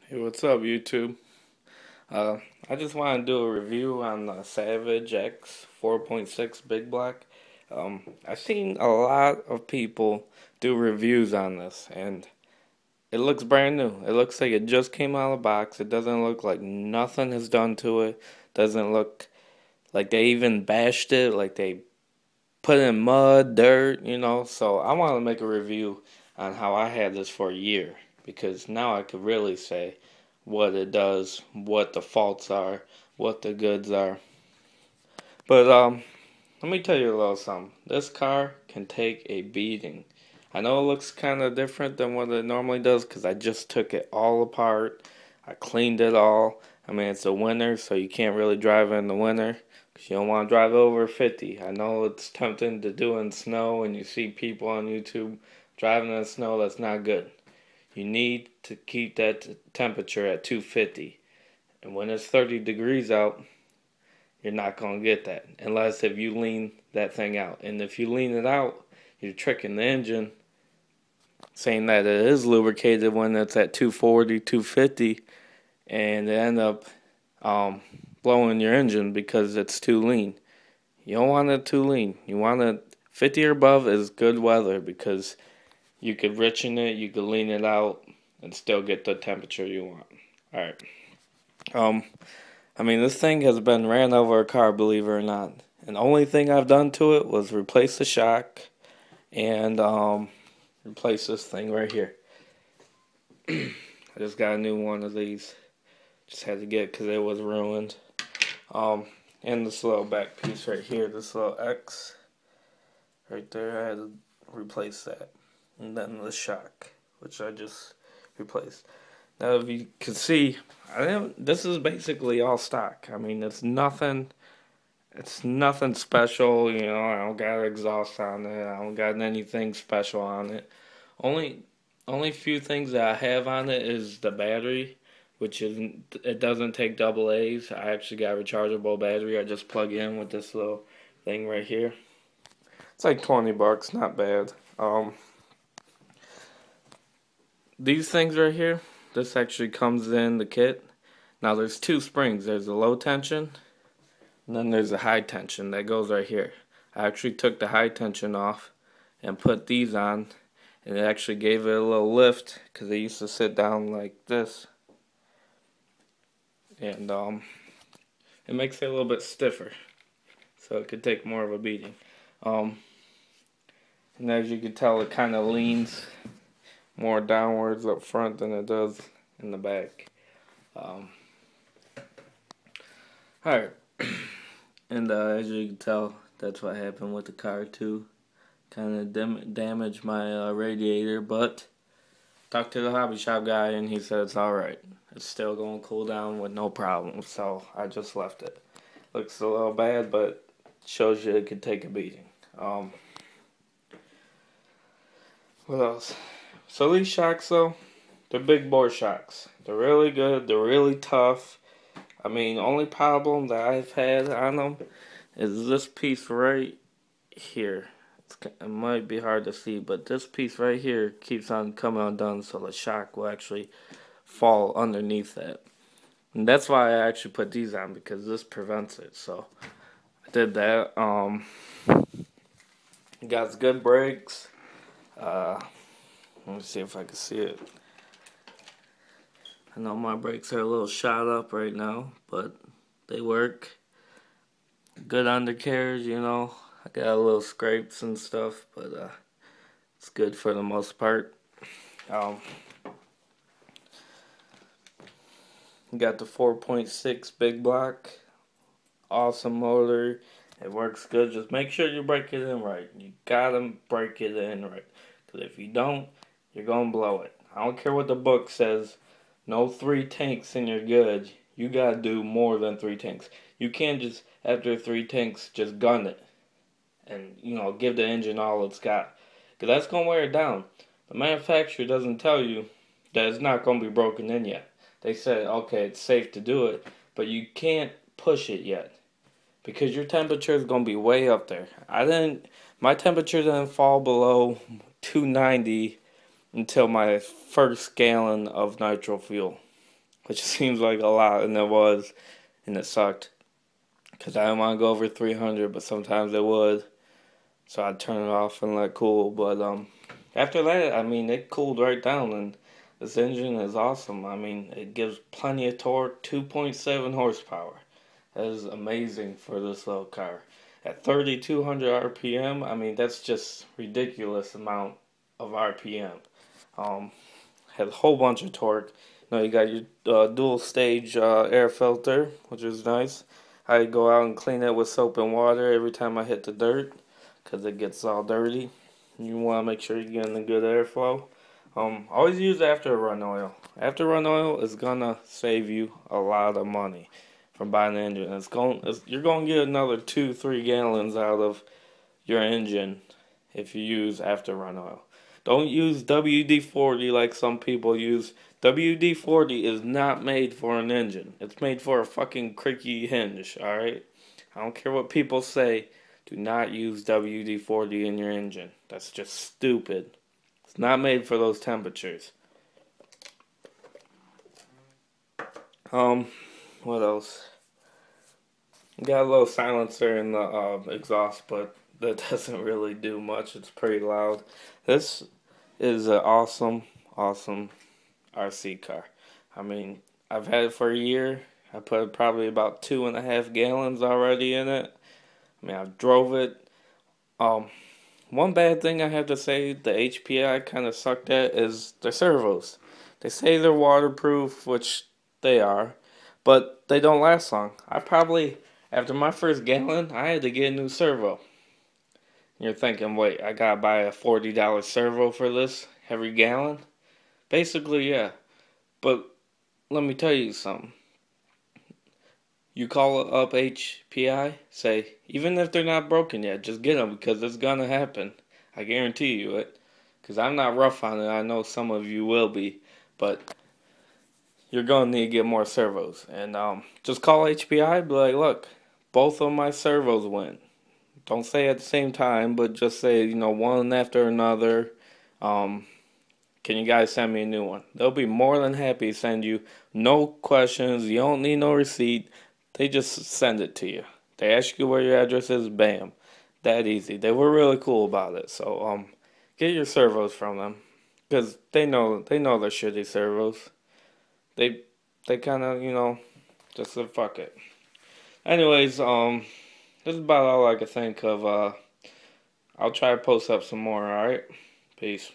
Hey, what's up, YouTube? Uh, I just want to do a review on the Savage X 4.6 Big Block. I've seen a lot of people do reviews on this, and it looks brand new. It looks like it just came out of the box. It doesn't look like nothing has done to it. Doesn't look like they even bashed it, like they put in mud, dirt. So I want to make a review on how I had this for a year because now I could really say what it does, what the faults are, what the goods are. But let me tell you a little something. This car can take a beating. I know it looks kind of different than what it normally does because I just took it all apart. I cleaned it all. I mean, it's a winter, so you can't really drive in the winter because you don't want to drive over 50. I know it's tempting to do in snow, and you see people on YouTube driving in the snow. That's not good. You need to keep that temperature at 250. And when it's 30 degrees out, you're not going to get that unless if you lean that thing out. And if you lean it out, you're tricking the engine, saying that it is lubricated when it's at 240, 250, and it end up blowing your engine because it's too lean. You don't want it too lean. You want it 50 or above is good weather because you could richen it, you could lean it out, and still get the temperature you want. All right. Um, I mean, this thing has been ran over a car, believe it or not. And the only thing I've done to it was replace the shock and replace this thing right here. I just got a new one of these. Just had to get it because it was ruined. Um, and this little back piece right here, this little X right there, I had to replace that. And then the shock, which I just replaced. Now, if you can see, this is basically all stock. I mean, it's nothing. It's nothing special. I don't got exhaust on it. I don't got anything special on it. Only, only few things that I have on it is the battery, which isn't. It doesn't take double A's. I actually got a rechargeable battery. I just plug in with this little thing right here. It's like $20, not bad. These things right here, this actually comes in the kit. Now there's two springs. There's a low tension, and then there's a high tension that goes right here. I actually took the high tension off and put these on, and it actually gave it a little lift because it used to sit down like this, and it makes it a little bit stiffer, so it could take more of a beating. Um, and as you can tell, it kind of leans more downwards up front than it does in the back. Um, Alright, and as you can tell, that's what happened with the car too. Kind of damaged my radiator, but talked to the hobby shop guy and he said it's alright. It's still going to cool down with no problem, so I just left it. Looks a little bad, but shows you it could take a beating. What else? So these shocks though, they're big bore shocks. They're really good, they're really tough. I mean, only problem that I've had on them is this piece right here. It might be hard to see, but this piece right here keeps on coming undone, so the shock will actually fall underneath that. And that's why I actually put these on, because this prevents it. So I did that. Got good brakes. Let me see if I can see it. I know my brakes are a little shot up right now, but they work. Good undercarriage. I got a little scrapes and stuff, but it's good for the most part. Um, got the 4.6 big block. Awesome motor. It works good. Just make sure you break it in right. You gotta break it in right. Because if you don't, you're gonna blow it. I don't care what the book says. No 3 tanks and you're good. You gotta do more than 3 tanks. You can't just, after 3 tanks, just gun it. And, give the engine all it's got. Because that's gonna wear it down. The manufacturer doesn't tell you that it's not gonna be broken in yet. They said, okay, it's safe to do it, but you can't push it yet because your temperature is going to be way up there. My temperature didn't fall below 290 until my first gallon of nitro fuel. which seems like a lot, and it was, and it sucked. Because I didn't want to go over 300, but sometimes it would. So I'd turn it off and let it cool. But after that, I mean, it cooled right down, and this engine is awesome. I mean, it gives plenty of torque, 2.7 horsepower. That is amazing for this little car. At 3,200 RPM, I mean, that's just ridiculous amount of RPM. Um, has a whole bunch of torque. You know, you got your dual stage air filter, which is nice. I go out and clean it with soap and water every time I hit the dirt because it gets all dirty. You want to make sure you're getting a good airflow. Always use after run oil. After run oil is gonna save you a lot of money from buying an engine. You're gonna get another 2-3 gallons out of your engine if you use after run oil. Don't use WD-40 like some people use. WD-40 is not made for an engine. It's made for a fucking creaky hinge, alright? I don't care what people say. Do not use WD-40 in your engine. That's just stupid. It's not made for those temperatures. What else? Got a little silencer in the exhaust, but that doesn't really do much. It's pretty loud. This is an awesome, awesome RC car. I mean, I've had it for a year. I put probably about 2.5 gallons already in it. I mean, I've drove it. One bad thing I have to say the HPI kind of sucked at is the servos. They say they're waterproof, which they are, but they don't last long. After my first gallon, I had to get a new servo. You're thinking, wait, I gotta buy a $40 servo for this every gallon? Basically, yeah. But let me tell you something. You call up HPI, say, even if they're not broken yet, just get them because it's gonna happen. I guarantee you it. Because I'm not rough on it. I know some of you will be. But you're gonna need to get more servos. And just call HPI, be like, look, both of my servos went. Don't say at the same time, but just say, one after another. Um, can you guys send me a new one? They'll be more than happy to send you. No questions. You don't need no receipt. They just send it to you. They ask you where your address is. Bam. That easy. They were really cool about it. So get your servos from them, because they know they're shitty servos. They kind of just said fuck it. Anyways, this is about all I could think of. I'll try to post up some more. All right. Peace.